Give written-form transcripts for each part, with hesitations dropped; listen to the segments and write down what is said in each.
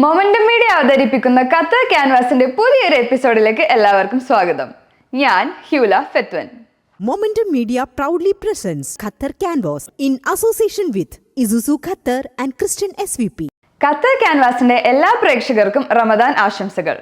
Momentum media അവതരിപ്പിക്കുന്ന Qatar ക്യാൻവാസിന്റെ പുതിയൊരു എപ്പിസോഡിലേക്ക് എല്ലാവർക്കും സ്വാഗതം. ഞാൻ ഹ്യൂല ഫെത്വൻ. Momentum Media proudly presents Qatar Canvas in association with Isuzu Qatar and Christian SVP. Qatar ക്യാൻവാസിന്റെ എല്ലാ പ്രേക്ഷകർക്കും റമദാൻ ആശംസകൾ.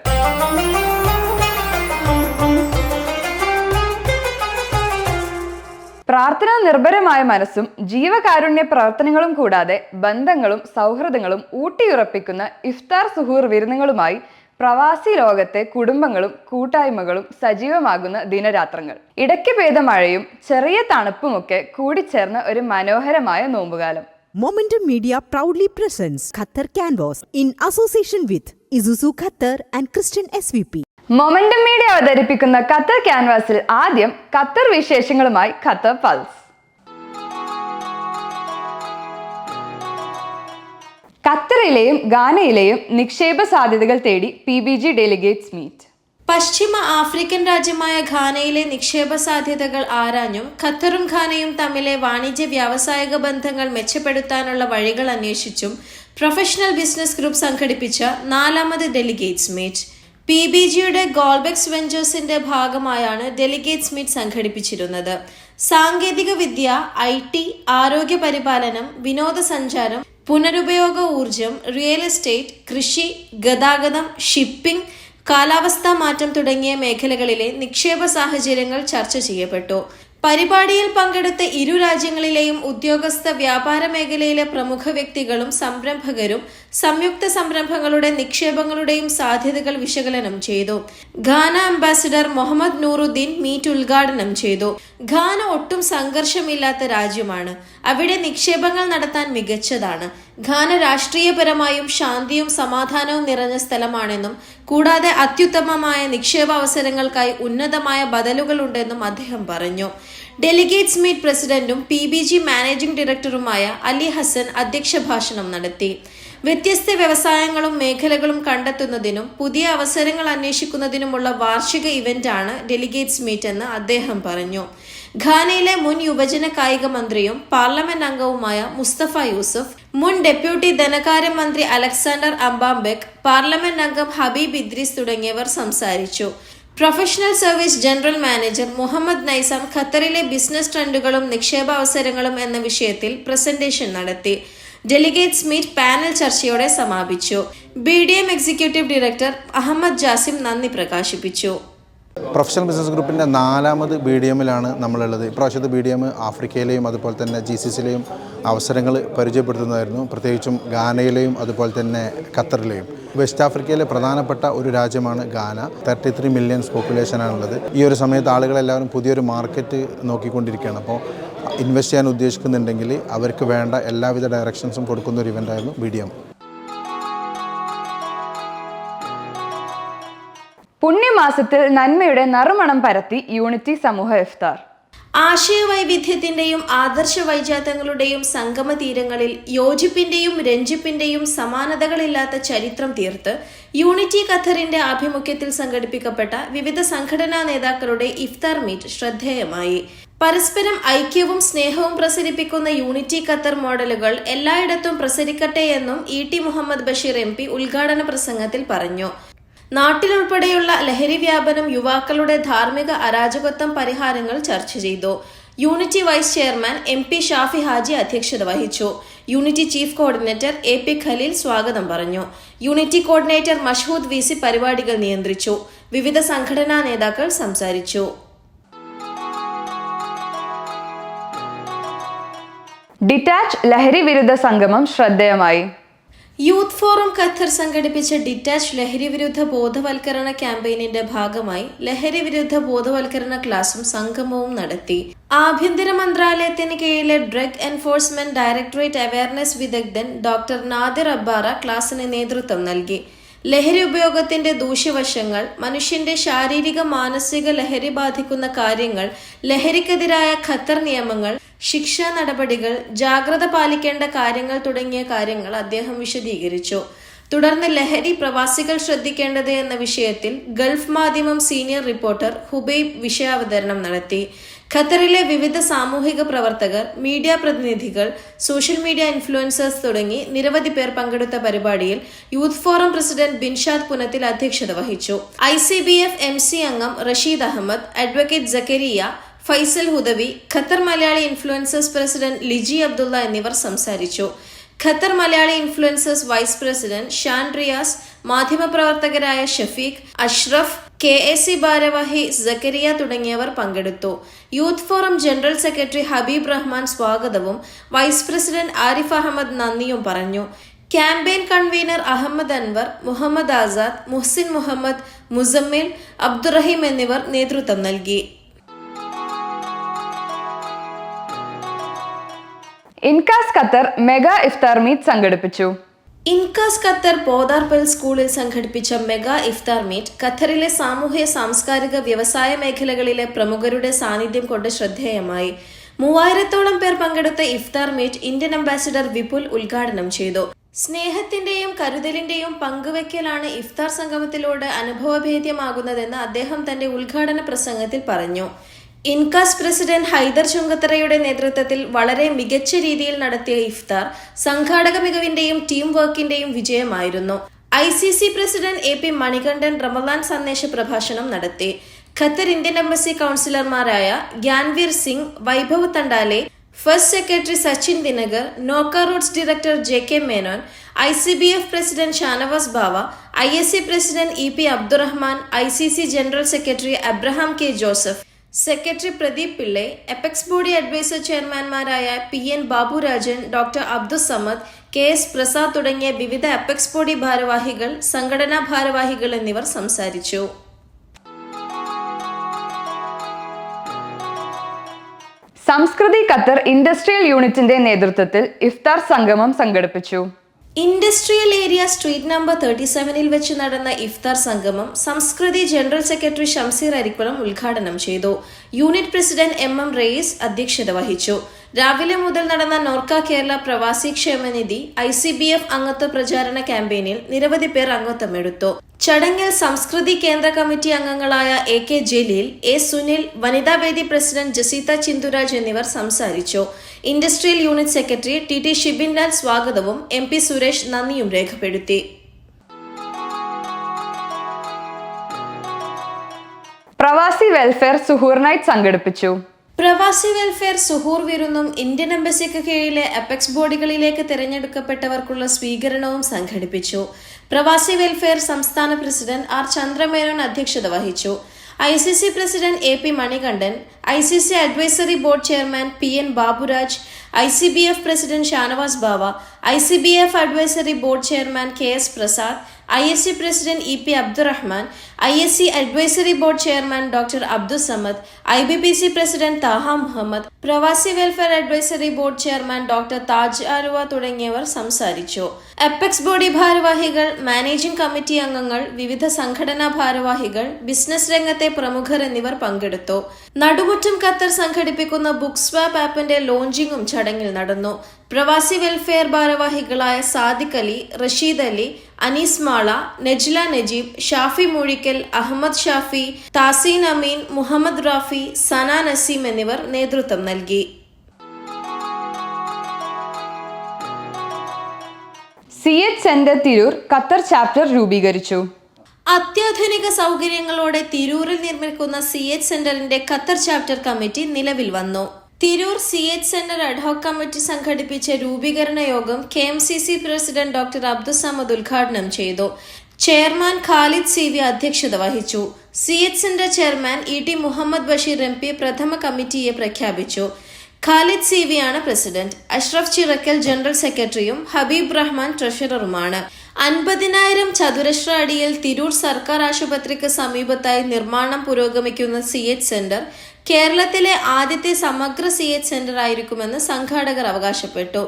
പ്രാർത്ഥനാ നിർഭരമായ മനസ്സും ജീവകാരുണ്യ പ്രവർത്തനങ്ങളും കൂടാതെ ബന്ധങ്ങളും സൗഹൃദങ്ങളും ഊട്ടിയുറപ്പിക്കുന്ന ഇഫ്താർ സുഹൂർ വിരുന്നുകളുമായി പ്രവാസി ലോകത്തെ കുടുംബങ്ങളും കൂട്ടായ്മകളും സജീവമാകുന്ന ദിനരാത്രങ്ങൾ. ഇടയ്ക്ക് പെയ്ത മഴയും ചെറിയ തണുപ്പുമൊക്കെ കൂടിച്ചേർന്ന ഒരു മനോഹരമായ നോമ്പുകാലം. Momentum Media proudly presents Qatar Canvas in association with Isuzu Qatar and Christian SVP. Momentum media അവതരിപ്പിക്കുന്ന ഖത്തർ ക്യാൻവാസിൽ ആദ്യം ഖത്തർ വിശേഷങ്ങളുമായി ഖത്തർ പൾസ്. ഖത്തറിലെയും ഗാനയിലെയും നിക്ഷേപ സാധ്യതകൾ തേടി PBG ഡെലിഗേറ്റ്സ് മീറ്റ്. പശ്ചിമ ആഫ്രിക്കൻ രാജ്യമായ ഘാനയിലെ നിക്ഷേപ സാധ്യതകൾ ആരാഞ്ഞും ഖത്തറും ഘാനയും തമ്മിലെ വാണിജ്യ വ്യാവസായിക ബന്ധങ്ങൾ മെച്ചപ്പെടുത്താനുള്ള വഴികൾ അന്വേഷിച്ചും പ്രൊഫഷണൽ ബിസിനസ് ഗ്രൂപ്പ് സംഘടിപ്പിച്ച 4ാമത് ഡെലിഗേറ്റ്സ് മീറ്റ്. PBGയുടെ ഗോൾബെക്സ് വെഞ്ചേഴ്സിന്റെ ഭാഗമായാണ് ഡെലിഗേറ്റ്സ് മീറ്റ് സംഘടിപ്പിച്ചിരുന്നത്. സാങ്കേതിക വിദ്യ, IT, ആരോഗ്യ പരിപാലനം, വിനോദസഞ്ചാരം, പുനരുപയോഗ ഊർജം, റിയൽ എസ്റ്റേറ്റ്, കൃഷി, ഗതാഗതം, ഷിപ്പിംഗ്, കാലാവസ്ഥാ മാറ്റം തുടങ്ങിയ മേഖലകളിലെ നിക്ഷേപ സാഹചര്യങ്ങൾ ചർച്ച ചെയ്യപ്പെട്ടു. പരിപാടിയിൽ പങ്കെടുത്ത ഇരു രാജ്യങ്ങളിലെയും ഉദ്യോഗസ്ഥ, വ്യാപാര മേഖലയിലെ പ്രമുഖ വ്യക്തികളും സംരംഭകരും സംയുക്ത സംരംഭങ്ങളുടെ നിക്ഷേപങ്ങളുടെയും സാധ്യതകൾ വിശകലനം ചെയ്തു. Ghana ambassador Muhammad Nooruddin meet ഉദ്ഘാടനം ചെയ്തു. ഘാന ഒട്ടും സംഘർഷമില്ലാത്ത രാജ്യമാണ്. അവിടെ നിക്ഷേപങ്ങൾ നടത്താൻ മികച്ചതാണ്. ഘാന രാഷ്ട്രീയപരമായും ശാന്തിയും സമാധാനവും നിറഞ്ഞ സ്ഥലമാണെന്നും കൂടാതെ അത്യുത്തമമായ നിക്ഷേപ അവസരങ്ങൾക്കായി ഉന്നതമായ ബദലുകളുണ്ടെന്നും അദ്ദേഹം പറഞ്ഞു. ഡെലിഗേറ്റ്സ് മീറ്റ് പ്രസിഡന്റും PBG മാനേജിംഗ് ഡയറക്ടറുമായ അലി ഹസൻ അധ്യക്ഷ ഭാഷണം നടത്തി. വ്യത്യസ്ത വ്യവസായങ്ങളും മേഖലകളും കണ്ടെത്തുന്നതിനും പുതിയ അവസരങ്ങൾ അന്വേഷിക്കുന്നതിനുമുള്ള വാർഷിക ഇവന്റാണ് ഡെലിഗേറ്റ്സ് മീറ്റ് എന്ന് അദ്ദേഹം പറഞ്ഞു. ഘാനയിലെ മുൻ യുവജന കായിക മന്ത്രിയും പാർലമെന്റ് അംഗവുമായ മുസ്തഫ യൂസഫ്, മുൻ ഡെപ്യൂട്ടി ധനകാര്യമന്ത്രി അലക്സാണ്ടർ അംബാംബെക്, പാർലമെന്റ് അംഗം ഹബീബ് ഇദ്രീസ് തുടങ്ങിയവർ സംസാരിച്ചു. Professional service general manager Muhammad Naizam ഖത്തറിലെ ബിസിനസ് ട്രെൻഡുകളും നിക്ഷേപാവസരങ്ങളും എന്ന വിഷയത്തിൽ പ്രസന്റേഷൻ നടത്തി. ഡെലിഗേറ്റ്സ് മീറ്റ് പാനൽ ചർച്ചയോടെ സമാപിച്ചു. BDM executive director Ahmed Jasim നന്ദി പ്രകാശിപ്പിച്ചു. പ്രൊഫഷണൽ ബിസിനസ് ഗ്രൂപ്പിൻ്റെ 4ാമത് BDMലാണ് നമ്മളുള്ളത്. ഇപ്രാവശ്യത്തെ BDM ആഫ്രിക്കയിലെയും അതുപോലെ തന്നെ GCCയിലെയും അവസരങ്ങൾ പരിചയപ്പെടുത്തുന്നതായിരുന്നു. പ്രത്യേകിച്ചും ഘാനയിലെയും അതുപോലെ തന്നെ ഖത്തറിലെയും. വെസ്റ്റ് ആഫ്രിക്കയിലെ പ്രധാനപ്പെട്ട ഒരു രാജ്യമാണ് ഘാന. 33 മില്യൺ പോപ്പുലേഷനാണുള്ളത്. ഈ ഒരു സമയത്ത് ആളുകളെല്ലാവരും പുതിയൊരു മാർക്കറ്റ് നോക്കിക്കൊണ്ടിരിക്കുകയാണ്. അപ്പോൾ ഇൻവെസ്റ്റ് ചെയ്യാൻ ഉദ്ദേശിക്കുന്നുണ്ടെങ്കിൽ അവർക്ക് വേണ്ട എല്ലാവിധ ഡയറക്ഷൻസും കൊടുക്കുന്ന ഒരു ഇവൻ്റായിരുന്നു BDM. പുണ്യമാസത്തിൽ നന്മയുടെ നറുമണം പരത്തി യൂണിറ്റി സമൂഹ ഇഫ്താർ. ആശയവൈവിധ്യത്തിന്റെയും ആദർശ വൈജാത്യങ്ങളുടെയും സംഗമ തീരങ്ങളിൽ യോജിപ്പിന്റെയും രഞ്ജിപ്പിന്റെയും സമാനതകളില്ലാത്ത ചരിത്രം തീർത്ത് യൂണിറ്റി ഖത്തറിന്റെ ആഭിമുഖ്യത്തിൽ സംഘടിപ്പിക്കപ്പെട്ട വിവിധ സംഘടനാ നേതാക്കളുടെ ഇഫ്താർ മീറ്റ് ശ്രദ്ധേയമായി. പരസ്പരം ഐക്യവും സ്നേഹവും പ്രസരിപ്പിക്കുന്ന യൂണിറ്റി ഖത്തർ മോഡലുകൾ എല്ലായിടത്തും പ്രസരിക്കട്ടെ എന്നും ET മുഹമ്മദ് ബഷീർ MP ഉദ്ഘാടന പ്രസംഗത്തിൽ പറഞ്ഞു. നാട്ടിലുൾപ്പെടെയുള്ള ലഹരി വ്യാപനം, യുവാക്കളുടെ ധാർമ്മിക അരാജകത്വം പരിഹാരങ്ങൾ ചർച്ച ചെയ്തു. Unity vice chairman MP Shafi Haji അധ്യക്ഷത വഹിച്ചു. Unity chief coordinator AP Khaleel സ്വാഗതം പറഞ്ഞു. യൂണിറ്റി കോർഡിനേറ്റർ മഷ്ഹൂദ് VC പരിപാടികൾ നിയന്ത്രിച്ചു. വിവിധ സംഘടനാ നേതാക്കൾ സംസാരിച്ചു. ഡിറ്റാച്ച് ലഹരി വിരുദ്ധ സംഗമം ശ്രദ്ധേയമായി. യൂത്ത് ഫോറം ഖത്തർ സംഘടിപ്പിച്ച ഡിറ്റാച്ച് ലഹരി വിരുദ്ധ ബോധവൽക്കരണ ക്യാമ്പയിനിന്റെ ഭാഗമായി ലഹരി വിരുദ്ധ ബോധവൽക്കരണ ക്ലാസും സംഗമവും നടത്തി. ആഭ്യന്തര മന്ത്രാലയത്തിന് കീഴിലെ ഡ്രഗ് എൻഫോഴ്സ്മെന്റ് ഡയറക്ടറേറ്റ് അവയർനെസ് വിദഗ്ധൻ ഡോക്ടർ നാദിർ അബ്ബാറ ക്ലാസിന് നേതൃത്വം നൽകി. ലഹരി ഉപയോഗത്തിന്റെ ദൂഷ്യവശങ്ങൾ, മനുഷ്യന്റെ ശാരീരിക മാനസിക ലഹരി ബാധിക്കുന്ന കാര്യങ്ങൾ, ലഹരിക്കെതിരായ ഖത്തർ നിയമങ്ങൾ, ശിക്ഷാ നടപടികൾ, ജാഗ്രത പാലിക്കേണ്ട കാര്യങ്ങൾ തുടങ്ങിയ കാര്യങ്ങൾ അദ്ദേഹം വിശദീകരിച്ചു. തുടർന്ന് ലഹരി പ്രവാസികൾ ശ്രദ്ധിക്കേണ്ടത് എന്ന വിഷയത്തിൽ ഗൾഫ് മാധ്യമം സീനിയർ റിപ്പോർട്ടർ ഹുബൈബ് വിഷയാവതരണം നടത്തി. ഖത്തറിലെ വിവിധ സാമൂഹിക പ്രവർത്തകർ, മീഡിയ പ്രതിനിധികൾ, സോഷ്യൽ മീഡിയ ഇൻഫ്ലുവൻസേഴ്സ് തുടങ്ങി നിരവധി പേർ പങ്കെടുത്ത പരിപാടിയിൽ youth forum president Binshad Punathil അധ്യക്ഷത വഹിച്ചു. ICBF MC അംഗം Rasheed Ahmed, advocate Zakariya, Faisal Hudavi, Qatar Malayali influencers president Liji Abdulla എന്നിവർ സംസാരിച്ചു. Qatar Malayali influencers vice president Shan Riyas, മാധ്യമപ്രവർത്തകരായ ഷഫീഖ്, അഷ്റഫ്, KAC ഭാരവാഹി സക്കരിയ തുടങ്ങിയവർ പങ്കെടുത്തു. Youth forum general secretary Habeeb Rahman സ്വാഗതവും വൈസ് പ്രസിഡന്റ് ആരിഫ് അഹമ്മദ് നന്ദിയും പറഞ്ഞു. ക്യാമ്പയിൻ കൺവീനർ അഹമ്മദ് അൻവർ, മുഹമ്മദ് ആസാദ്, മുഹ്സിൻ മുഹമ്മദ്, മുസമ്മിൽ, അബ്ദുറഹീം എന്നിവർ നേതൃത്വം നൽകി. ഇൻകാസ് ഖത്തർ മെഗാ ഇഫ്താർ മീറ്റ് സംഘടിപ്പിച്ചു. ഇൻകാസ് ഖത്തർ പോദാർപൽ സ്കൂളിൽ സംഘടിപ്പിച്ച മെഗാ ഇഫ്താർ മീറ്റ് ഖത്തറിലെ സാമൂഹ്യ സാംസ്കാരിക വ്യവസായ മേഖലകളിലെ പ്രമുഖരുടെ സാന്നിധ്യം കൊണ്ട് ശ്രദ്ധേയമായി. 3000-ഓളം പേർ പങ്കെടുത്ത ഇഫ്താർ മീറ്റ് ഇന്ത്യൻ അംബാസിഡർ വിപുൽ ഉദ്ഘാടനം ചെയ്തു. സ്നേഹത്തിന്റെയും കരുതലിന്റെയും പങ്കുവയ്ക്കലാണ് ഇഫ്താർ സംഗമത്തിലൂടെ അനുഭവഭേദ്യമാകുന്നതെന്ന് അദ്ദേഹം തന്റെ ഉദ്ഘാടന പ്രസംഗത്തിൽ പറഞ്ഞു. ഇൻകാസ് പ്രസിഡന്റ് ഹൈദർ ചുങ്കത്തറയുടെ നേതൃത്വത്തിൽ വളരെ മികച്ച രീതിയിൽ നടത്തിയ ഇഫ്താർ സംഘാടക മികവിന്റെയും ടീം വർക്കിന്റെയും വിജയമായിരുന്നു. ICC president AP Manikandan Ramadan സന്ദേശ പ്രഭാഷണം നടത്തി. ഖത്തർ ഇന്ത്യൻ എംബസി കൗൺസിലർമാരായ Gyanveer Singh, Vaibhav Tandale, first secretary Sachin Dinakar, Norka roots director JK Menon, ICBF president Shanavas Bava, ISC president EP Abdurahman, ICC general secretary Abraham K Joseph, secretary Pradeep Pillai, apex body adviser ചെയർമാൻമാരായ PN Baburajan, doctor Abdussamad, KS Prasad തുടങ്ങിയ വിവിധ എപെക്സ് ബോഡി ഭാരവാഹികൾ, സംഘടനാ ഭാരവാഹികൾ എന്നിവർ സംസാരിച്ചു. സംസ്കൃതി ഖത്തർ ഇൻഡസ്ട്രിയൽ യൂണിറ്റിന്റെ നേതൃത്വത്തിൽ ഇഫ്താർ സംഗമം സംഘടിപ്പിച്ചു. ഇൻഡസ്ട്രിയൽ ഏരിയ സ്ട്രീറ്റ് നമ്പർ 37-ൽ വെച്ച് നടന്ന ഇഫ്താർ സംഗമം സംസ്കൃതി ജനറൽ സെക്രട്ടറി ഷംസീർ അരിക്കുളം ഉദ്ഘാടനം ചെയ്തു. യൂണിറ്റ് പ്രസിഡന്റ് MM റയീസ് അധ്യക്ഷത വഹിച്ചു. രാവിലെ മുതൽ നടന്ന നോർക്ക കേരള പ്രവാസി ക്ഷേമനിധി ICBF അംഗത്വ പ്രചാരണ ക്യാമ്പയിനിൽ നിരവധി പേർ അംഗത്വമെടുത്തു. ചടങ്ങിൽ സംസ്കൃതി കേന്ദ്ര കമ്മിറ്റി അംഗങ്ങളായ AK Jaleel, A Sunil, Vanithavedi president Jaseetha Chinthuraj എന്നിവർ സംസാരിച്ചു. Industrial unit secretary TT Shibin Lal സ്വാഗതവും MP സുരേഷ് നന്ദിയും രേഖപ്പെടുത്തി. പ്രവാസി വെൽഫെയർ സുഹൂർ നൈറ്റ് സംഘടിപ്പിച്ചു. പ്രവാസി വെൽഫെയർ സുഹൂർ വിരുന്നും ഇന്ത്യൻ എംബസിക്ക് കീഴിലെ എപെക്സ് ബോഡികളിലേക്ക് തിരഞ്ഞെടുക്കപ്പെട്ടവർക്കുള്ള സ്വീകരണവും സംഘടിപ്പിച്ചു. പ്രവാസി വെൽഫെയർ സംസ്ഥാന പ്രസിഡന്റ് R ചന്ദ്രമേനോൻ അധ്യക്ഷത വഹിച്ചു. ICC president AP Manikandan, ICC advisory board chairman PN Baburaj, ICBF president Shanavas Bava, ICBF advisory board chairman KS Prasad, ISC president EP Abdurahman, ISC advisory board chairman doctor Abdussamad, IBPC president Thaha Muhammad, Pravasi welfare advisory board chairman doctor Taj Aluva തുടങ്ങിയവർ സംസാരിച്ചു. Apex body ഭാരവാഹികൾ, managing committee അംഗങ്ങൾ, വിവിധ സംഘടനാ ഭാരവാഹികൾ, business രംഗത്തെ പ്രമുഖർ എന്നിവർ പങ്കെടുത്തു. നടുമുറ്റം ഖത്തർ സംഘടിപ്പിക്കുന്ന ബുക്ക് സ്വാപ്പ് ആപ്പിന്റെ ലോഞ്ചിങ്ങും ചടങ്ങിൽ നടന്നു. പ്രവാസി വെൽഫെയർ ഭാരവാഹികളായ സാദിഖ് അലി, റഷീദ് അലി, അനീസ് മാള, നജ്ല നജീബ്, ഷാഫി മൂഴിക്കൽ, അഹമ്മദ് ഷാഫി, താസീൻ അമീൻ, മുഹമ്മദ് റാഫി, സന നസീം എന്നിവർ നേതൃത്വം നൽകി. CH centre Tirur Qatar chapter രൂപീകരിച്ചു. അത്യാധുനിക സൗകര്യങ്ങളോടെ തിരൂരിൽ നിർമ്മിക്കുന്ന CH സെന്ററിന്റെ ഖത്തർ ചാപ്റ്റർ കമ്മിറ്റി നിലവിൽ വന്നു. Tirur CH centre ad hoc committee സംഘടിപ്പിച്ച രൂപീകരണ യോഗം KMCC പ്രസിഡന്റ് ഡോക്ടർ അബ്ദുസമദ് ഉദ്ഘാടനം ചെയ്തു. ചെയർമാൻ ഖാലിദ് CV അധ്യക്ഷത വഹിച്ചു. CH centre chairman ET Muhammad Basheer MP പ്രഥമ കമ്മിറ്റിയെ പ്രഖ്യാപിച്ചു. ഖാലിദ് CV ആണ് പ്രസിഡന്റ്. അഷ്റഫ് ചിറക്കൽ ജനറൽ സെക്രട്ടറിയും ഹബീബ് റഹ്മാൻ ട്രഷററുമാണ്. 50,000 ചതുരശ്ര അടിയിൽ തിരൂർ സർക്കാർ ആശുപത്രിക്ക് സമീപത്തായി നിർമ്മാണം പുരോഗമിക്കുന്ന CH സെന്റർ കേരളത്തിലെ ആദ്യത്തെ സമഗ്ര CH സെന്റർ ആയിരിക്കുമെന്ന് സംഘാടകർ അവകാശപ്പെട്ടു.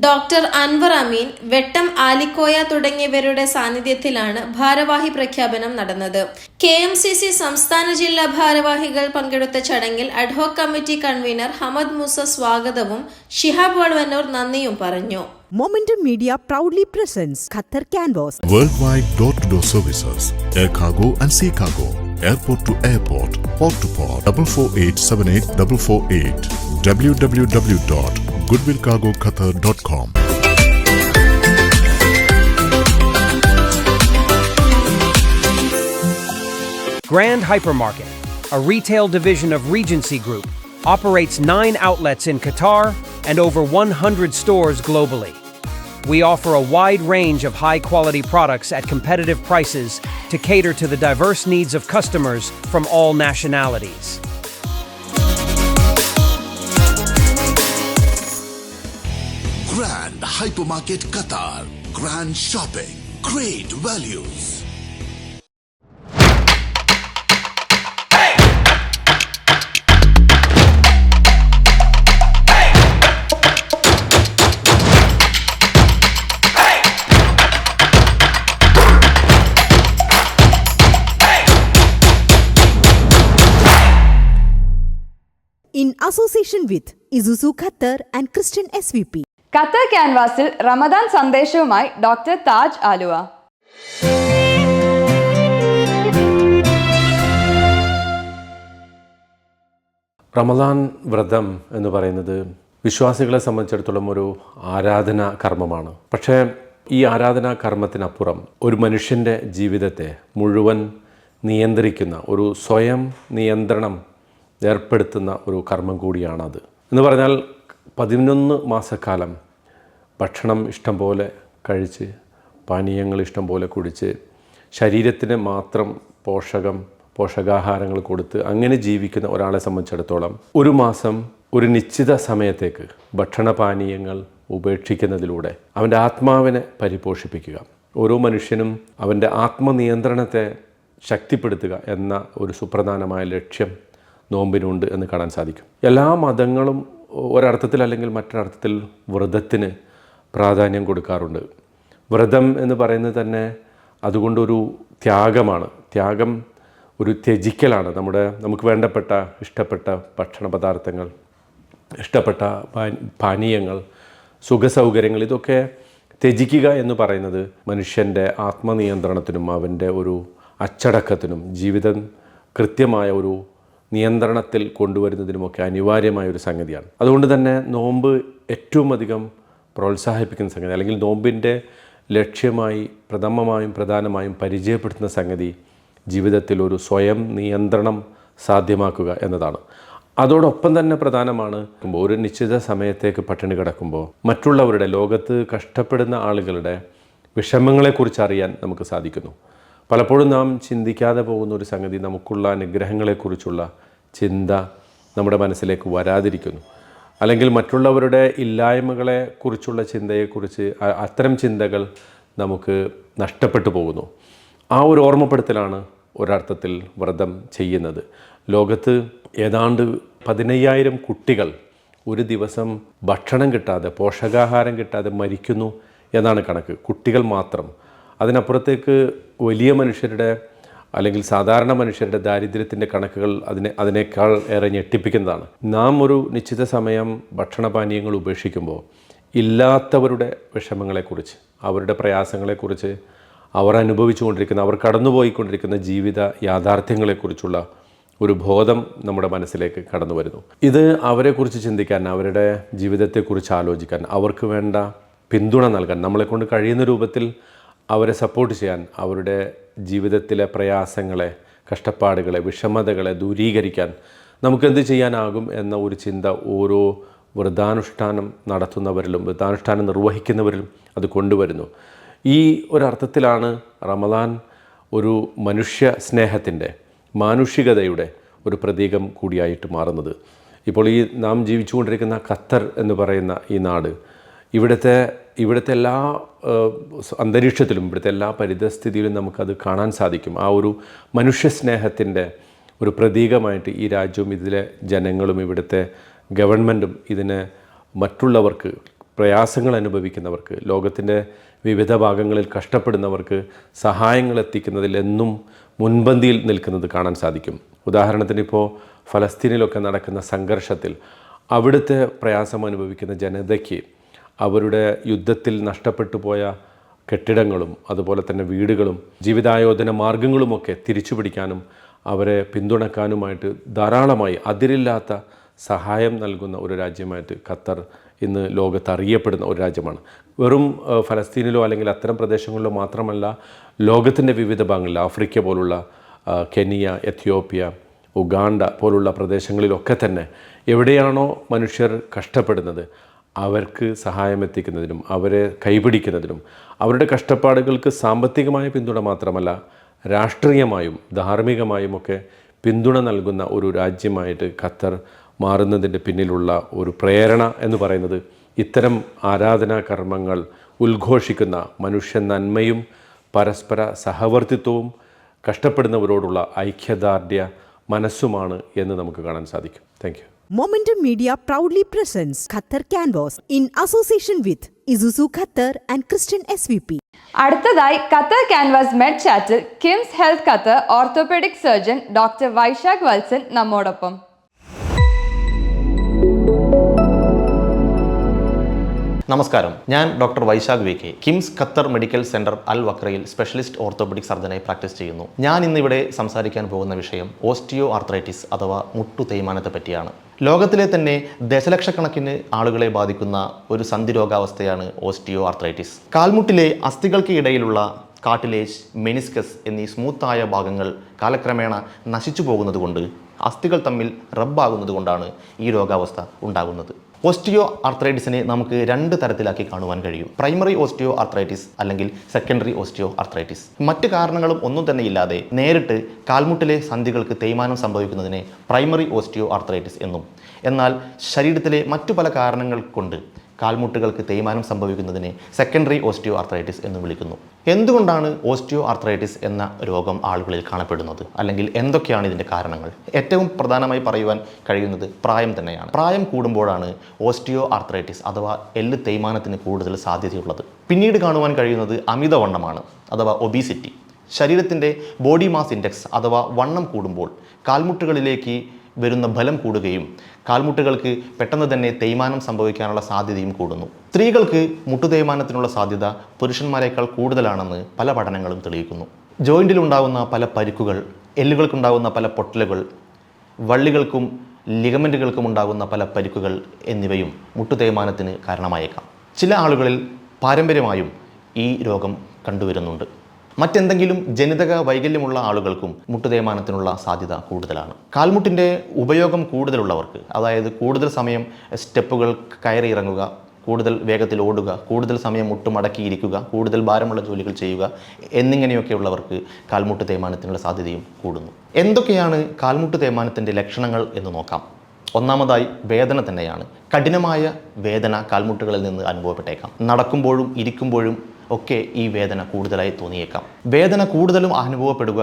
ഡോക്ടർ അൻവർ അമീൻ, വെട്ടം ആലിക്കോയ തുടങ്ങിയവരുടെ സാന്നിധ്യത്തിലാണ് ഭാരവാഹി പ്രഖ്യാപനം നടന്നത്. KMCC സംസ്ഥാന ജില്ലാ ഭാരവാഹികൾ പങ്കെടുത്ത ചടങ്ങിൽ ad hoc committee convener Hamad Moosa സ്വാഗതവും ഷിഹാബ് വൾവന്നൂർ നന്ദിയും പറഞ്ഞു. Momentum Media proudly presents Qatar Canvas. Worldwide door-to-door services, air cargo and sea cargo. Airport to airport, port to port. 44878 www.goodwillcargoqatar.com. Grand Hypermarket, a retail division of Regency Group, operates 9 outlets in Qatar and over 100 stores globally. We offer a wide range of high-quality products at competitive prices to cater to the diverse needs of customers from all nationalities. Grand Hypermarket Qatar. Grand shopping. Great values. In association with Isuzu Qatar and Christian SVP. Qatar ക്യാൻവാസിൽ റമദാൻ സന്ദേശവുമായി doctor Taj Aluva. Ramadan വ്രതം എന്ന് പറയുന്നത് വിശ്വാസികളെ സംബന്ധിച്ചിടത്തോളം ഒരു ആരാധനാ കർമ്മമാണ്. പക്ഷേ ഈ ആരാധനാ കർമ്മത്തിനപ്പുറം ഒരു മനുഷ്യൻ്റെ ജീവിതത്തെ മുഴുവൻ നിയന്ത്രിക്കുന്ന ഒരു സ്വയം നിയന്ത്രണം ഏർപ്പെടുത്തുന്ന ഒരു കർമ്മം കൂടിയാണത്. എന്ന് പറഞ്ഞാൽ 11 മാസക്കാലം ഭക്ഷണം ഇഷ്ടം പോലെ കഴിച്ച് പാനീയങ്ങൾ ഇഷ്ടം പോലെ കുടിച്ച് ശരീരത്തിന് മാത്രം പോഷകാഹാരങ്ങൾ കൊടുത്ത് അങ്ങനെ ജീവിക്കുന്ന ഒരാളെ സംബന്ധിച്ചിടത്തോളം ഒരു മാസം ഒരു നിശ്ചിത സമയത്തേക്ക് ഭക്ഷണപാനീയങ്ങൾ ഉപേക്ഷിക്കുന്നതിലൂടെ അവൻ്റെ ആത്മാവിനെ പരിപോഷിപ്പിക്കുക, ഓരോ മനുഷ്യനും അവൻ്റെ ആത്മനിയന്ത്രണത്തെ ശക്തിപ്പെടുത്തുക എന്ന ഒരു സുപ്രധാനമായ ലക്ഷ്യം നോമ്പിനുണ്ട് എന്ന് കാണാൻ സാധിക്കും. എല്ലാ മതങ്ങളും ഒരർത്ഥത്തിൽ അല്ലെങ്കിൽ മറ്റൊരർത്ഥത്തിൽ വ്രതത്തിന് പ്രാധാന്യം കൊടുക്കാറുണ്ട്. വ്രതം എന്ന് പറയുന്നത് തന്നെ അതുകൊണ്ടൊരു ത്യാഗമാണ്. ത്യാഗം ഒരു ത്യജിക്കലാണ്. നമുക്ക് വേണ്ടപ്പെട്ട ഇഷ്ടപ്പെട്ട ഭക്ഷണ പദാർത്ഥങ്ങൾ, ഇഷ്ടപ്പെട്ട പാനീയങ്ങൾ, സുഖസൗകര്യങ്ങൾ ഇതൊക്കെ ത്യജിക്കുക എന്ന് പറയുന്നത് മനുഷ്യൻ്റെ ആത്മനിയന്ത്രണത്തിനും അവൻ്റെ ഒരു അച്ചടക്കത്തിനും ജീവിതം കൃത്യമായ ഒരു നിയന്ത്രണത്തിൽ കൊണ്ടുവരുന്നതിനുമൊക്കെ അനിവാര്യമായ ഒരു സംഗതിയാണ്. അതുകൊണ്ട് തന്നെ നോമ്പ് ഏറ്റവും അധികം പ്രോത്സാഹിപ്പിക്കുന്ന സംഗതി, അല്ലെങ്കിൽ നോമ്പിൻ്റെ ലക്ഷ്യമായി പ്രധാനമായും പരിചയപ്പെടുത്തുന്ന സംഗതി ജീവിതത്തിൽ ഒരു സ്വയം നിയന്ത്രണം സാധ്യമാക്കുക എന്നതാണ്. അതോടൊപ്പം തന്നെ പ്രധാനമാണ് ഒരു നിശ്ചിത സമയത്തേക്ക് പട്ടിണി കിടക്കുമ്പോൾ മറ്റുള്ളവരുടെ, ലോകത്ത് കഷ്ടപ്പെടുന്ന ആളുകളുടെ വിഷമങ്ങളെക്കുറിച്ച് അറിയാൻ നമുക്ക് സാധിക്കുന്നു. പലപ്പോഴും നാം ചിന്തിക്കാതെ പോകുന്ന ഒരു സംഗതി, നമുക്കുള്ള അനുഗ്രഹങ്ങളെക്കുറിച്ചുള്ള ചിന്ത നമ്മുടെ മനസ്സിലേക്ക് വരാതിരിക്കുന്നു. അല്ലെങ്കിൽ മറ്റുള്ളവരുടെ ഇല്ലായ്മകളെക്കുറിച്ചുള്ള ചിന്തയെക്കുറിച്ച് അത്തരം ചിന്തകൾ നമുക്ക് നഷ്ടപ്പെട്ടു പോകുന്നു. ആ ഒരു ഓർമ്മപ്പെടുത്തലാണ് ഒരർത്ഥത്തിൽ വ്രതം ചെയ്യുന്നത്. ലോകത്ത് ഏതാണ്ട് 15,000 കുട്ടികൾ ഒരു ദിവസം ഭക്ഷണം കിട്ടാതെ, പോഷകാഹാരം കിട്ടാതെ മരിക്കുന്നു എന്നാണ് കണക്ക്. കുട്ടികൾ മാത്രം. അതിനപ്പുറത്തേക്ക് വലിയ മനുഷ്യരുടെ അല്ലെങ്കിൽ സാധാരണ മനുഷ്യരുടെ ദാരിദ്ര്യത്തിൻ്റെ കണക്കുകൾ അതിനേക്കാൾ ഏറെ ഞെട്ടിപ്പിക്കുന്നതാണ്. നാം ഒരു നിശ്ചിത സമയം ഭക്ഷണപാനീയങ്ങൾ ഉപേക്ഷിക്കുമ്പോൾ ഇല്ലാത്തവരുടെ വിഷമങ്ങളെക്കുറിച്ച്, അവരുടെ പ്രയാസങ്ങളെക്കുറിച്ച്, അവർ അനുഭവിച്ചുകൊണ്ടിരിക്കുന്ന, അവർ കടന്നുപോയിക്കൊണ്ടിരിക്കുന്ന ജീവിത യാഥാർത്ഥ്യങ്ങളെക്കുറിച്ചുള്ള ഒരു ബോധം നമ്മുടെ മനസ്സിലേക്ക് കടന്നു വരുന്നു. ഇത് അവരെക്കുറിച്ച് ചിന്തിക്കാൻ, അവരുടെ ജീവിതത്തെക്കുറിച്ച് ആലോചിക്കാൻ, അവർക്ക് വേണ്ട പിന്തുണ നൽകാൻ, നമ്മളെക്കൊണ്ട് കഴിയുന്ന രൂപത്തിൽ അവരെ സപ്പോർട്ട് ചെയ്യാൻ, അവരുടെ ജീവിതത്തിലെ പ്രയാസങ്ങളെ, കഷ്ടപ്പാടുകളെ, വിഷമതകളെ ദൂരീകരിക്കാൻ നമുക്കെന്ത് ചെയ്യാനാകും എന്ന ഒരു ചിന്ത ഓരോ വ്രതാനുഷ്ഠാനം നടത്തുന്നവരിലും വ്രതാനുഷ്ഠാനം നിർവഹിക്കുന്നവരിലും അത് കൊണ്ടുവരുന്നു. ഈ ഒരർത്ഥത്തിലാണ് റമദാൻ ഒരു മനുഷ്യ സ്നേഹത്തിൻ്റെ, മാനുഷികതയുടെ ഒരു പ്രതീകം കൂടിയായിട്ട് മാറുന്നത്. ഇപ്പോൾ ഈ നാം ജീവിച്ചുകൊണ്ടിരിക്കുന്ന ഖത്തർ എന്ന് പറയുന്ന ഈ നാട്, ഇവിടുത്തെ എല്ലാ അന്തരീക്ഷത്തിലും, ഇവിടുത്തെ എല്ലാ പരിതസ്ഥിതിയിലും നമുക്കത് കാണാൻ സാധിക്കും. ആ ഒരു മനുഷ്യസ്നേഹത്തിൻ്റെ ഒരു പ്രതീകമായിട്ട് ഈ രാജ്യവും ഇതിലെ ജനങ്ങളും ഇവിടുത്തെ ഗവൺമെൻറ്റും ഇതിനെ മറ്റുള്ളവർക്ക്, പ്രയാസങ്ങൾ അനുഭവിക്കുന്നവർക്ക്, ലോകത്തിൻ്റെ വിവിധ ഭാഗങ്ങളിൽ കഷ്ടപ്പെടുന്നവർക്ക് സഹായങ്ങൾ എത്തിക്കുന്നതിൽ എന്നും മുൻപന്തിയിൽ നിൽക്കുന്നത് കാണാൻ സാധിക്കും. ഉദാഹരണത്തിന് ഇപ്പോൾ ഫലസ്തീനിലൊക്കെ നടക്കുന്ന സംഘർഷത്തിൽ അവിടുത്തെ പ്രയാസം അനുഭവിക്കുന്ന ജനതയ്ക്ക് അവരുടെ യുദ്ധത്തിൽ നഷ്ടപ്പെട്ടു പോയ കെട്ടിടങ്ങളും അതുപോലെ തന്നെ വീടുകളും ജീവിതായോധന മാർഗങ്ങളുമൊക്കെ തിരിച്ചു പിടിക്കാനും അവരെ പിന്തുണക്കാനുമായിട്ട് ധാരാളമായി അതിരില്ലാത്ത സഹായം നൽകുന്ന ഒരു രാജ്യമായിട്ട് ഖത്തർ ഇന്ന് ലോകത്ത് അറിയപ്പെടുന്ന ഒരു രാജ്യമാണ്. വെറും ഫലസ്തീനിലോ അല്ലെങ്കിൽ അത്തരം പ്രദേശങ്ങളിലോ മാത്രമല്ല, ലോകത്തിൻ്റെ വിവിധ ഭാഗങ്ങളിൽ ആഫ്രിക്ക പോലുള്ള കെനിയ, എത്യോപ്യ, ഉഗാണ്ട പോലുള്ള പ്രദേശങ്ങളിലൊക്കെ തന്നെ എവിടെയാണോ മനുഷ്യർ കഷ്ടപ്പെടുന്നത് അവർക്ക് സഹായം എത്തിക്കുന്നതിനും അവരെ കൈപിടിക്കുന്നതിനും അവരുടെ കഷ്ടപ്പാടുകൾക്ക് സാമ്പത്തികമായ പിന്തുണ മാത്രമല്ല രാഷ്ട്രീയമായും ധാർമ്മികമായും ഒക്കെ പിന്തുണ നൽകുന്ന ഒരു രാജ്യമായിട്ട് ഖത്തർ മാറുന്നതിൻ്റെ പിന്നിലുള്ള ഒരു പ്രേരണ എന്ന് പറയുന്നത് ഇത്തരം ആരാധനാ കർമ്മങ്ങൾ ഉദ്ഘോഷിക്കുന്ന മനുഷ്യ നന്മയും പരസ്പര സഹവർത്തിത്വവും കഷ്ടപ്പെടുന്നവരോടുള്ള ഐക്യദാർഢ്യ മനസ്സുമാണ് എന്ന് നമുക്ക് കാണാൻ സാധിക്കും. Thank you. Momentum Media proudly presents Qatar Canvas in association with Isuzu Qatar and Christian SVP. അടുത്തതായി ഖത്തർ ക്യാൻവാസ് മെഡ് ചാറ്റിൽ KIMS health Qatar orthopaedic surgeon doctor Vaishakh Valsan നമ്മോടൊപ്പം. നമസ്കാരം, ഞാൻ doctor Vaishakh V K, KIMS Qatar medical centre Al വക്രയിൽ specialist orthopaedic സർജനായി practice ചെയ്യുന്നു. ഞാൻ ഇന്നിവിടെ സംസാരിക്കാൻ പോകുന്ന വിഷയം ഓസ്റ്റിയോ ആർത്രൈറ്റിസ് അഥവാ മുട്ടു തേയ്മാനത്തെ പറ്റിയാണ്. ലോകത്തിലെ തന്നെ ദശലക്ഷക്കണക്കിന് ആളുകളെ ബാധിക്കുന്ന ഒരു സന്ധി രോഗാവസ്ഥയാണ് ഓസ്റ്റിയോ ആർത്രൈറ്റിസ്. കാൽമുട്ടിലെ അസ്ഥികൾക്ക് ഇടയിലുള്ള കാർട്ടിലേജ്, മെനിസ്കസ് എന്നീ സ്മൂത്തായ ഭാഗങ്ങൾ കാലക്രമേണ നശിച്ചു പോകുന്നതുകൊണ്ട് അസ്ഥികൾ തമ്മിൽ റബ്ബാകുന്നത് കൊണ്ടാണ് ഈ രോഗാവസ്ഥ ഉണ്ടാകുന്നത്. ഓസ്റ്റിയോ ആർത്രൈറ്റിസിനെ നമുക്ക് രണ്ട് തരത്തിലാക്കി കാണുവാൻ കഴിയും. പ്രൈമറി ഓസ്റ്റിയോ ആർത്രൈറ്റിസ് അല്ലെങ്കിൽ സെക്കൻഡറി ഓസ്റ്റിയോ ആർത്രൈറ്റിസ്. മറ്റ് കാരണങ്ങളും ഒന്നും തന്നെ ഇല്ലാതെ നേരിട്ട് കാൽമുട്ടിലെ സന്ധികൾക്ക് തേയ്മാനം സംഭവിക്കുന്നതിനെ പ്രൈമറി ഓസ്റ്റിയോ ആർത്രൈറ്റിസ് എന്നും, എന്നാൽ ശരീരത്തിലെ മറ്റു പല കാരണങ്ങൾ കൊണ്ട് കാൽമുട്ടുകൾക്ക് തേയ്മാനം സംഭവിക്കുന്നതിനെ സെക്കൻഡറി ഓസ്റ്റിയോ ആർത്രൈറ്റിസ് എന്ന് വിളിക്കുന്നു. എന്തുകൊണ്ടാണ് ഓസ്റ്റിയോ ആർത്രൈറ്റിസ് എന്ന രോഗം ആളുകളിൽ കാണപ്പെടുന്നത്, അല്ലെങ്കിൽ എന്തൊക്കെയാണ് ഇതിൻ്റെ കാരണങ്ങൾ? ഏറ്റവും പ്രധാനമായി പറയുവാൻ കഴിയുന്നത് പ്രായം തന്നെയാണ്. പ്രായം കൂടുമ്പോഴാണ് ഓസ്റ്റിയോ ആർത്രൈറ്റിസ് അഥവാ എല്ല് തേയ്മാനത്തിന് കൂടുതൽ സാധ്യതയുള്ളത്. പിന്നീട് കാണുവാൻ കഴിയുന്നത് അമിതവണ്ണമാണ് അഥവാ ഒബീസിറ്റി. ശരീരത്തിൻ്റെ ബോഡി മാസ് ഇൻഡെക്സ് അഥവാ വണ്ണം കൂടുമ്പോൾ കാൽമുട്ടുകളിലേക്ക് വരുന്ന ബലം കൂടുകയും കാൽമുട്ടുകൾക്ക് പെട്ടെന്ന് തന്നെ തേയ്മാനം സംഭവിക്കാനുള്ള സാധ്യതയും കൂടുന്നു. സ്ത്രീകൾക്ക് മുട്ടുതേയ്മാനത്തിനുള്ള സാധ്യത പുരുഷന്മാരെക്കാൾ കൂടുതലാണെന്ന് പല പഠനങ്ങളും തെളിയിക്കുന്നു. ജോയിൻറ്റിലുണ്ടാകുന്ന പല പരിക്കുകൾ, എല്ലുകൾക്കുണ്ടാകുന്ന പല പൊട്ടലുകൾ, വള്ളികൾക്കും ലിഗമെൻറ്റുകൾക്കും ഉണ്ടാകുന്ന പല പരിക്കുകൾ എന്നിവയും മുട്ടുതേയ്മാനത്തിന് കാരണമായേക്കാം. ചില ആളുകളിൽ പാരമ്പര്യമായും ഈ രോഗം കണ്ടുവരുന്നുണ്ട്. മറ്റെന്തെങ്കിലും ജനിതക വൈകല്യമുള്ള ആളുകൾക്കും മുട്ടുതേയ്മാനത്തിനുള്ള സാധ്യത കൂടുതലാണ്. കാൽമുട്ടിൻ്റെ ഉപയോഗം കൂടുതലുള്ളവർക്ക്, അതായത് കൂടുതൽ സമയം സ്റ്റെപ്പുകൾ കയറി ഇറങ്ങുക, കൂടുതൽ വേഗത്തിൽ ഓടുക, കൂടുതൽ സമയം മുട്ടുമടക്കിയിരിക്കുക, കൂടുതൽ ഭാരമുള്ള ജോലികൾ ചെയ്യുക എന്നിങ്ങനെയൊക്കെയുള്ളവർക്ക് കാൽമുട്ട് തേയ്മാനത്തിനുള്ള സാധ്യതയും കൂടുന്നു. എന്തൊക്കെയാണ് കാൽമുട്ട് തേയ്മാനത്തിൻ്റെ ലക്ഷണങ്ങൾ എന്ന് നോക്കാം. ഒന്നാമതായി വേദന തന്നെയാണ്. കഠിനമായ വേദന കാൽമുട്ടുകളിൽ നിന്ന് അനുഭവപ്പെട്ടേക്കാം. നടക്കുമ്പോഴും ഇരിക്കുമ്പോഴും ഒക്കെ ഈ വേദന കൂടുതലായി തോന്നിയേക്കാം. വേദന കൂടുതലും അനുഭവപ്പെടുക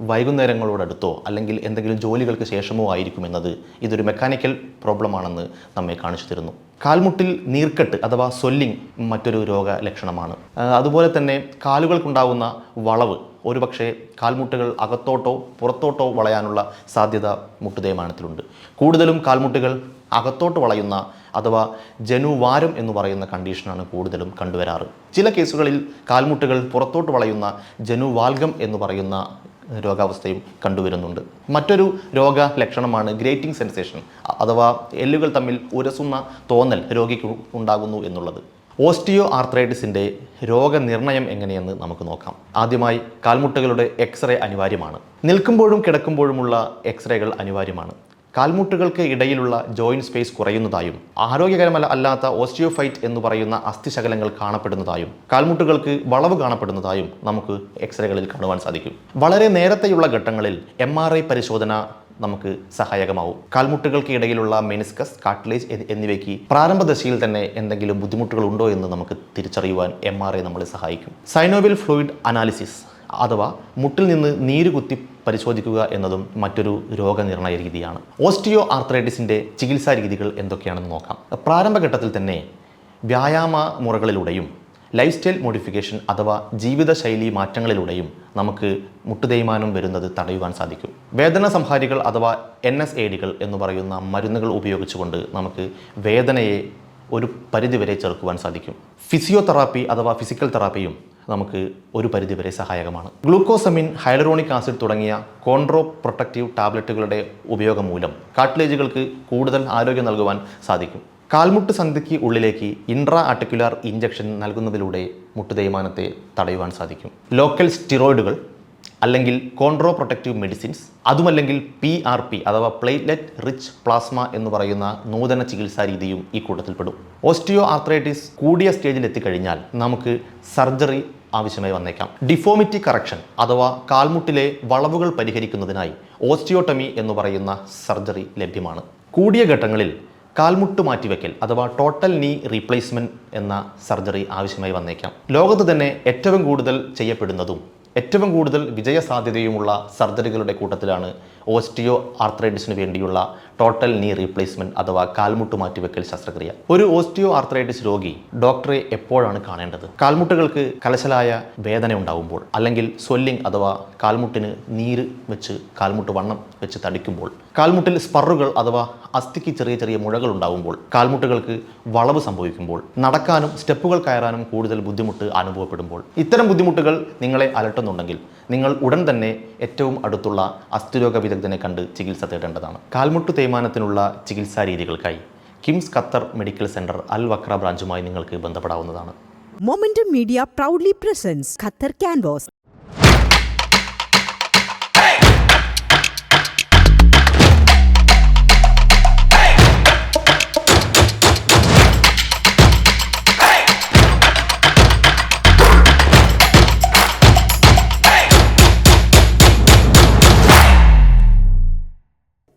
വൈകുന്നേരങ്ങളോടടുത്തോ അല്ലെങ്കിൽ എന്തെങ്കിലും ജോലികൾക്ക് ശേഷമോ ആയിരിക്കുമെന്നത് ഇതൊരു മെക്കാനിക്കൽ പ്രോബ്ലമാണെന്ന് നമ്മെ കാണിച്ചു തരുന്നു. കാൽമുട്ടിൽ നീർക്കെട്ട് അഥവാ സ്വെല്ലിംഗ് മറ്റൊരു രോഗലക്ഷണമാണ്. അതുപോലെ തന്നെ കാലുകൾക്കുണ്ടാകുന്ന വളവ്, ഒരുപക്ഷെ കാൽമുട്ടുകൾ അകത്തോട്ടോ പുറത്തോട്ടോ വളയാനുള്ള സാധ്യത മുട്ടുതേയ്മാനത്തിലുണ്ട്. കൂടുതലും കാൽമുട്ടുകൾ അകത്തോട്ട് വളയുന്ന അഥവാ ജനുവാരം എന്ന് പറയുന്ന കണ്ടീഷനാണ് കൂടുതലും കണ്ടുവരാറ്. ചില കേസുകളിൽ കാൽമുട്ടുകൾ പുറത്തോട്ട് വളയുന്ന ജനുവാൽഗം എന്ന് പറയുന്ന രോഗാവസ്ഥയും കണ്ടുവരുന്നുണ്ട്. മറ്റൊരു രോഗലക്ഷണമാണ് ഗ്രേറ്റിംഗ് സെൻസേഷൻ അഥവാ എല്ലുകൾ തമ്മിൽ ഉരസുന്ന തോന്നൽ രോഗിക്ക് ഉണ്ടാകുന്നു എന്നുള്ളത്. ഓസ്റ്റിയോ ആർത്രൈറ്റിസിൻ്റെ രോഗനിർണയം എങ്ങനെയെന്ന് നമുക്ക് നോക്കാം. ആദ്യമായി കാൽമുട്ടുകളുടെ എക്സ്റേ അനിവാര്യമാണ്. നിൽക്കുമ്പോഴും കിടക്കുമ്പോഴുമുള്ള എക്സ്റേകൾ അനിവാര്യമാണ്. കാൽമുട്ടുകൾക്ക് ഇടയിലുള്ള ജോയിൻറ്റ് സ്പേസ് കുറയുന്നതായും ആരോഗ്യകരമല്ലാത്ത ഓസ്റ്റിയോഫൈറ്റ് എന്ന് പറയുന്ന അസ്ഥിശകലങ്ങൾ കാണപ്പെടുന്നതായും കാൽമുട്ടുകൾക്ക് വളവ് കാണപ്പെടുന്നതായും നമുക്ക് എക്സ്റേകളിൽ കാണുവാൻ സാധിക്കും. വളരെ നേരത്തെയുള്ള ഘട്ടങ്ങളിൽ MRI പരിശോധന നമുക്ക് സഹായകമാവും. കാൽമുട്ടുകൾക്ക് ഇടയിലുള്ള മെനിസ്കസ്, കാർട്ടിലേജ് എന്നിവയ്ക്ക് പ്രാരംഭദശയിൽ തന്നെ എന്തെങ്കിലും ബുദ്ധിമുട്ടുകൾ ഉണ്ടോ എന്ന് നമുക്ക് തിരിച്ചറിയുവാൻ MRI നമ്മളെ സഹായിക്കും. സൈനോവിയൽ ഫ്ലൂയിഡ് അനാലിസിസ് അഥവാ മുട്ടിൽ നിന്ന് നീര് കുത്തി പരിശോധിക്കുക എന്നതും മറ്റൊരു രോഗനിർണയ രീതിയാണ്. ഓസ്റ്റിയോ ആർത്രൈറ്റിസിൻ്റെ ചികിത്സാ രീതികൾ എന്തൊക്കെയാണെന്ന് നോക്കാം. പ്രാരംഭഘട്ടത്തിൽ തന്നെ വ്യായാമ മുറകളിലൂടെയും ലൈഫ് സ്റ്റൈൽ മോഡിഫിക്കേഷൻ അഥവാ ജീവിതശൈലി മാറ്റങ്ങളിലൂടെയും നമുക്ക് മുട്ടുതേയ്മാനം വരുന്നത് തടയുവാൻ സാധിക്കും. വേദന സംഹാരികൾ അഥവാ NSAIDകൾ എന്ന് പറയുന്ന മരുന്നുകൾ ഉപയോഗിച്ചുകൊണ്ട് നമുക്ക് വേദനയെ ഒരു പരിധിവരെ ചെറുക്കുവാൻ സാധിക്കും. ഫിസിയോതെറാപ്പി അഥവാ ഫിസിക്കൽ തെറാപ്പിയും നമുക്ക് ഒരു പരിധിവരെ സഹായകമാണ്. ഗ്ലൂക്കോസമിൻ, ഹൈലറോണിക് ആസിഡ് തുടങ്ങിയ കോൺട്രോ പ്രൊട്ടക്റ്റീവ് ടാബ്ലറ്റുകളുടെ ഉപയോഗം മൂലം കാർട്ടിലേജുകൾക്ക് കൂടുതൽ ആരോഗ്യം നൽകുവാൻ സാധിക്കും. കാൽമുട്ട് സന്ധിക്ക് ഉള്ളിലേക്ക് ഇൻട്രാ ആർട്ടിക്കുലാർ ഇഞ്ചക്ഷൻ നൽകുന്നതിലൂടെ മുട്ടുതേയ്മാനത്തെ തടയുവാൻ സാധിക്കും. ലോക്കൽ സ്റ്റിറോയിഡുകൾ അല്ലെങ്കിൽ കോൺട്രോ പ്രൊട്ടക്റ്റീവ് മെഡിസിൻസ്, അതുമല്ലെങ്കിൽ PRP അഥവാ പ്ലേറ്റ്ലെറ്റ് റിച്ച് പ്ലാസ്മ എന്ന് പറയുന്ന നൂതന ചികിത്സാ രീതിയും ഈ കൂട്ടത്തിൽപ്പെടും. ഓസ്റ്റിയോ ആർത്രൈറ്റിസ് കൂടിയ സ്റ്റേജിൽ എത്തിക്കഴിഞ്ഞാൽ നമുക്ക് സർജറി ആവശ്യമായി വന്നേക്കാം. ഡിഫോമിറ്റി കറക്ഷൻ അഥവാ കാൽമുട്ടിലെ വളവുകൾ പരിഹരിക്കുന്നതിനായി ഓസ്റ്റിയോട്ടമി എന്ന് പറയുന്ന സർജറി ലഭ്യമാണ്. കൂടിയ ഘട്ടങ്ങളിൽ കാൽമുട്ട് മാറ്റിവെക്കൽ അഥവാ ടോട്ടൽ നീ റീപ്ലേസ്മെൻറ്റ് എന്ന സർജറി ആവശ്യമായി വന്നേക്കാം. ലോകത്ത് തന്നെ ഏറ്റവും കൂടുതൽ ചെയ്യപ്പെടുന്നതും ഏറ്റവും കൂടുതൽ വിജയസാധ്യതയുമുള്ള സർജറികളുടെ കൂട്ടത്തിലാണ് ഓസ്റ്റിയോ ആർത്രൈറ്റിസിന് വേണ്ടിയുള്ള ടോട്ടൽ നീ റീപ്ലേസ്മെൻറ്റ് അഥവാ കാൽമുട്ട് മാറ്റിവെക്കൽ ശസ്ത്രക്രിയ. ഒരു ഓസ്റ്റിയോ ആർത്രൈറ്റിസ് രോഗി ഡോക്ടറെ എപ്പോഴാണ് കാണേണ്ടത്? കാൽമുട്ടുകൾക്ക് കലശലായ വേദന ഉണ്ടാകുമ്പോൾ, അല്ലെങ്കിൽ സ്വെല്ലിംഗ് അഥവാ കാൽമുട്ടിന് നീര് വെച്ച് കാൽമുട്ട് വണ്ണം വെച്ച് തടിക്കുമ്പോൾ, കാൽമുട്ടിൽ സ്പറുകൾ അഥവാ അസ്ഥിക്ക് ചെറിയ ചെറിയ മുഴകൾ ഉണ്ടാകുമ്പോൾ, കാൽമുട്ടുകൾക്ക് വളവ് സംഭവിക്കുമ്പോൾ, നടക്കാനും സ്റ്റെപ്പുകൾ കയറാനും കൂടുതൽ ബുദ്ധിമുട്ട് അനുഭവപ്പെടുമ്പോൾ, ഇത്തരം ബുദ്ധിമുട്ടുകൾ നിങ്ങളെ അലട്ടുന്നുണ്ടെങ്കിൽ നിങ്ങൾ ഉടൻ തന്നെ ഏറ്റവും അടുത്തുള്ള അസ്ഥിരോഗ വിദഗ്ധനെ കണ്ട് ചികിത്സ തേടേണ്ടതാണ്. കാൽമുട്ട് തേയ്മാനത്തിനുള്ള ചികിത്സാ രീതികൾക്കായി KIMS Qatar medical centre Al Wakra ബ്രാഞ്ചുമായി നിങ്ങൾക്ക് ബന്ധപ്പെടാവുന്നതാണ്. Momentum Media proudly presents Qatar Canvas.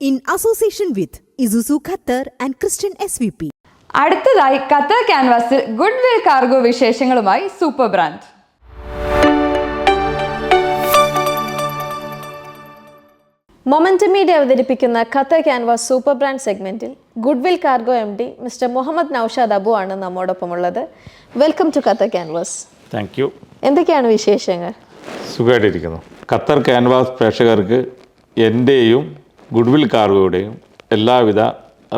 In association with Isuzu Qatar and Christian SVP. അടുത്തതായി ഖത്തർ ക്യാൻവാസിൽ ഗുഡ് വിൽ കാർഗോ വിശേഷങ്ങളുമായി സൂപ്പർ ബ്രാൻഡ്. മൊമെന്റം മീഡിയ അവതരിപ്പിക്കുന്ന ഖത്തർ ക്യാൻവാസ് സൂപ്പർ ബ്രാൻഡ് സെഗ്മെന്റിൽ goodwill cargo MD mister Muhammad Naushad Abu ആണ് നമ്മോടൊപ്പമുള്ളത്. Welcome to Qatar canvas. Thank you. എന്തൊക്കെയാണ് വിശേഷങ്ങൾ? സുഖമായിട്ടിരിക്കുന്നു. ഖത്തർ ക്യാൻവാസ് പ്രേക്ഷകർക്ക് എൻ്റെയും ഗുഡ് വിൽ കാർഗോയുടെയും എല്ലാവിധ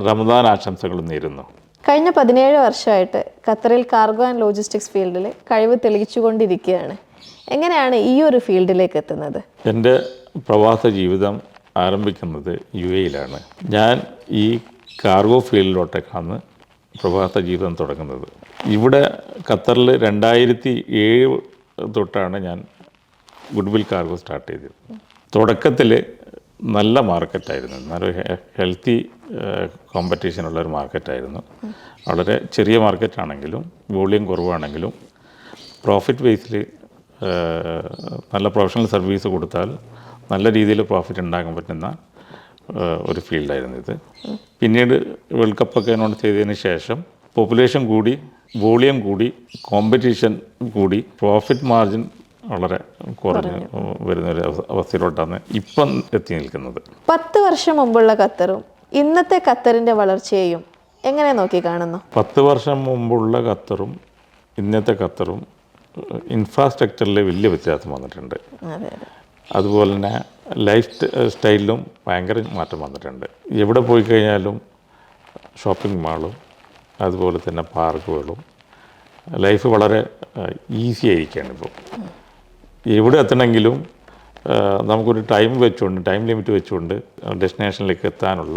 റമദാൻ ആശംസകളും നേരുന്നു. കഴിഞ്ഞ 17 വർഷമായിട്ട് ഖത്തറിൽ കാർഗോ ആൻഡ് ലോജിസ്റ്റിക്സ് ഫീൽഡിൽ കഴിവ് തെളിയിച്ചുകൊണ്ടിരിക്കുകയാണ്. എങ്ങനെയാണ് ഈ ഒരു ഫീൽഡിലേക്ക് എത്തുന്നത്? എൻ്റെ പ്രവാസ ജീവിതം ആരംഭിക്കുന്നത് UAE-യിലാണ്. ഞാൻ ഈ കാർഗോ ഫീൽഡിലോട്ടേക്കാണ് പ്രവാസ ജീവിതം തുടങ്ങുന്നത്. ഇവിടെ ഖത്തറിൽ 2007 തൊട്ടാണ് ഞാൻ ഗുഡ് വിൽ കാർഗോ സ്റ്റാർട്ട് ചെയ്തത്. തുടക്കത്തിൽ നല്ല മാർക്കറ്റായിരുന്നു, നല്ലൊരു ഹെൽത്തി കോമ്പറ്റീഷനുള്ളൊരു മാർക്കറ്റായിരുന്നു. വളരെ ചെറിയ മാർക്കറ്റാണെങ്കിലും വോളിയം കുറവാണെങ്കിലും പ്രോഫിറ്റ് ബേസിൽ നല്ല പ്രൊഫഷണൽ സർവീസ് കൊടുത്താൽ നല്ല രീതിയിൽ പ്രോഫിറ്റ് ഉണ്ടാക്കാൻ പറ്റുന്ന ഒരു ഫീൽഡായിരുന്നു ഇത്. പിന്നീട് വേൾഡ് കപ്പൊക്കെ അനൗൺസ് ചെയ്തതിന് ശേഷം പോപ്പുലേഷൻ കൂടി, വോളിയം കൂടി, കോമ്പറ്റീഷൻ കൂടി, പ്രോഫിറ്റ് മാർജിൻ വളരെ കുറഞ്ഞ് വരുന്നൊരു അവസ്ഥയിലോട്ടാണ് ഇപ്പം എത്തി നിൽക്കുന്നത്. 10 വർഷം മുമ്പുള്ള ഖത്തറും ഇന്നത്തെ ഖത്തറിൻ്റെ വളർച്ചയെയും എങ്ങനെ നോക്കി കാണുന്നു? 10 വർഷം മുമ്പുള്ള ഖത്തറും ഇന്നത്തെ ഖത്തറും ഇൻഫ്രാസ്ട്രക്ചറിൽ വലിയ വ്യത്യാസം വന്നിട്ടുണ്ട്. അതുപോലെ തന്നെ ലൈഫ് സ്റ്റൈലിലും ഭയങ്കര മാറ്റം വന്നിട്ടുണ്ട്. എവിടെ പോയി കഴിഞ്ഞാലും ഷോപ്പിംഗ് മാളും അതുപോലെ തന്നെ പാർക്കുകളും, ലൈഫ് വളരെ ഈസി ആയിരിക്കുകയാണ് ഇപ്പോൾ. എവിടെ എത്തണമെങ്കിലും നമുക്കൊരു ടൈം ലിമിറ്റ് വെച്ചുകൊണ്ട് ഡെസ്റ്റിനേഷനിലേക്ക് എത്താനുള്ള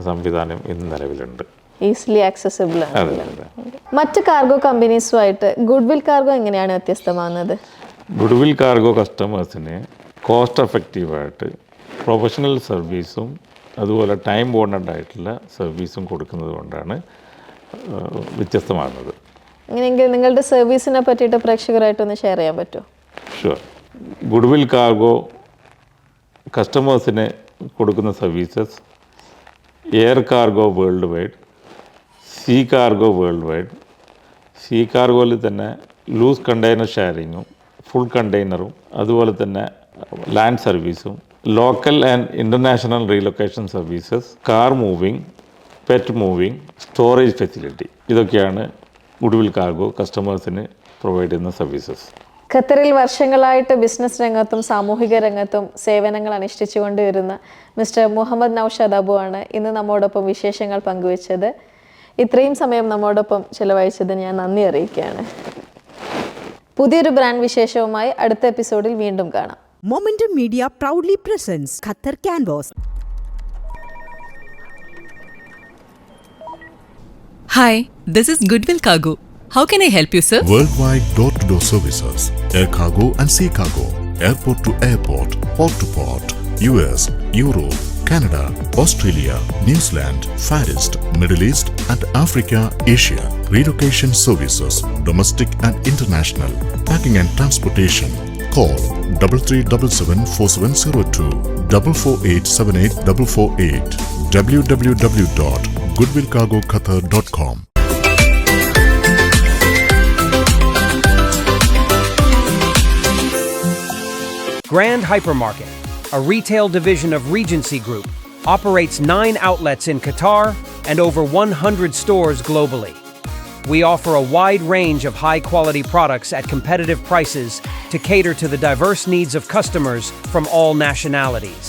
സംവിധാനം ഇന്ന് നിലവിലുണ്ട്. ഈസിലി ആക്സസിബിൾ ആണ്. മറ്റ് കാർഗോ കമ്പനീസുമായിട്ട് ഗുഡ് വിൽ കാർഗോ എങ്ങനെയാണ് വ്യത്യസ്തമാകുന്നത്? ഗുഡ് വിൽ കാർഗോ കസ്റ്റമേഴ്സിന് കോസ്റ്റ് എഫക്റ്റീവായിട്ട് പ്രൊഫഷണൽ സർവീസും അതുപോലെ ടൈം ബോണ്ടഡ് ആയിട്ടുള്ള സർവീസും കൊടുക്കുന്നത് കൊണ്ടാണ് വ്യത്യസ്തമാകുന്നത്. അങ്ങനെയെങ്കിൽ നിങ്ങളുടെ സർവീസിനെ പറ്റിയിട്ട് പ്രേക്ഷകരായിട്ടൊന്ന് ഷെയർ ചെയ്യാൻ പറ്റുമോ? ഷുവർ. ഗുഡ് വിൽ കാർഗോ കസ്റ്റമേഴ്സിന് കൊടുക്കുന്ന services air cargo worldwide, sea cargo worldwide, sea കാർഗോയിൽ തന്നെ ലൂസ് കണ്ടെയ്നർ ഷെയറിങ്ങും ഫുൾ കണ്ടെയ്നറും അതുപോലെ തന്നെ ലാൻഡ് സർവീസും, local and international relocation services, car moving, pet moving, storage facility, ഇതൊക്കെയാണ് ഗുഡ് വിൽ കാർഗോ കസ്റ്റമേഴ്സിന് പ്രൊവൈഡ് ചെയ്യുന്ന സർവീസസ്. ഖത്തറിൽ വർഷങ്ങളായിട്ട് ബിസിനസ് രംഗത്തും സാമൂഹിക രംഗത്തും സേവനങ്ങൾ അനുഷ്ഠിച്ചുകൊണ്ടുവരുന്ന മിസ്റ്റർ മുഹമ്മദ് നൌഷാദ് അബു ആണ് ഇന്ന് നമ്മോടൊപ്പം വിശേഷങ്ങൾ പങ്കുവച്ചത്. ഇത്രയും സമയം നമ്മോടൊപ്പം ചിലവഴിച്ചതിന് ഞാൻ നന്ദി അറിയിക്കുകയാണ്. പുതിയൊരു ബ്രാൻഡ് വിശേഷവുമായി അടുത്ത എപ്പിസോഡിൽ വീണ്ടും കാണാം. Momentum Media proudly presents Qatar Canvas. Hi, this is Goodwill Cargo. How can I help you, sir? Worldwide door-to-door services, air cargo and sea cargo, airport to airport, port to port, US, Europe, Canada, Australia, New Zealand, Far East, Middle East and Africa, Asia. Relocation services, domestic and international, packing and transportation. Call 33774702 44878 www.goodwillcargoqatar.com. Grand Hypermarket, a retail division of Regency Group, operates 9 outlets in Qatar and over 100 stores globally. We offer a wide range of high-quality products at competitive prices to cater to the diverse needs of customers from all nationalities.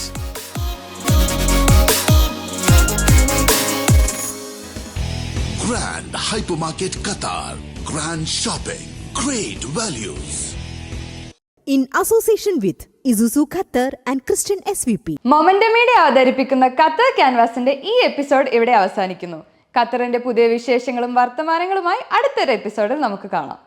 Grand Hypermarket Qatar. Grand shopping. Great values. In association with Isuzu Qatar and Christian SVP. Momentum media അവതരിപ്പിക്കുന്ന Qatar ക്യാൻവാസിന്റെ ഈ episode ഇവിടെ അവസാനിക്കുന്നു. ഖത്തറിന്റെ പുതിയ വിശേഷങ്ങളും വർത്തമാനങ്ങളുമായി അടുത്തൊരു എപ്പിസോഡിൽ നമുക്ക് കാണാം.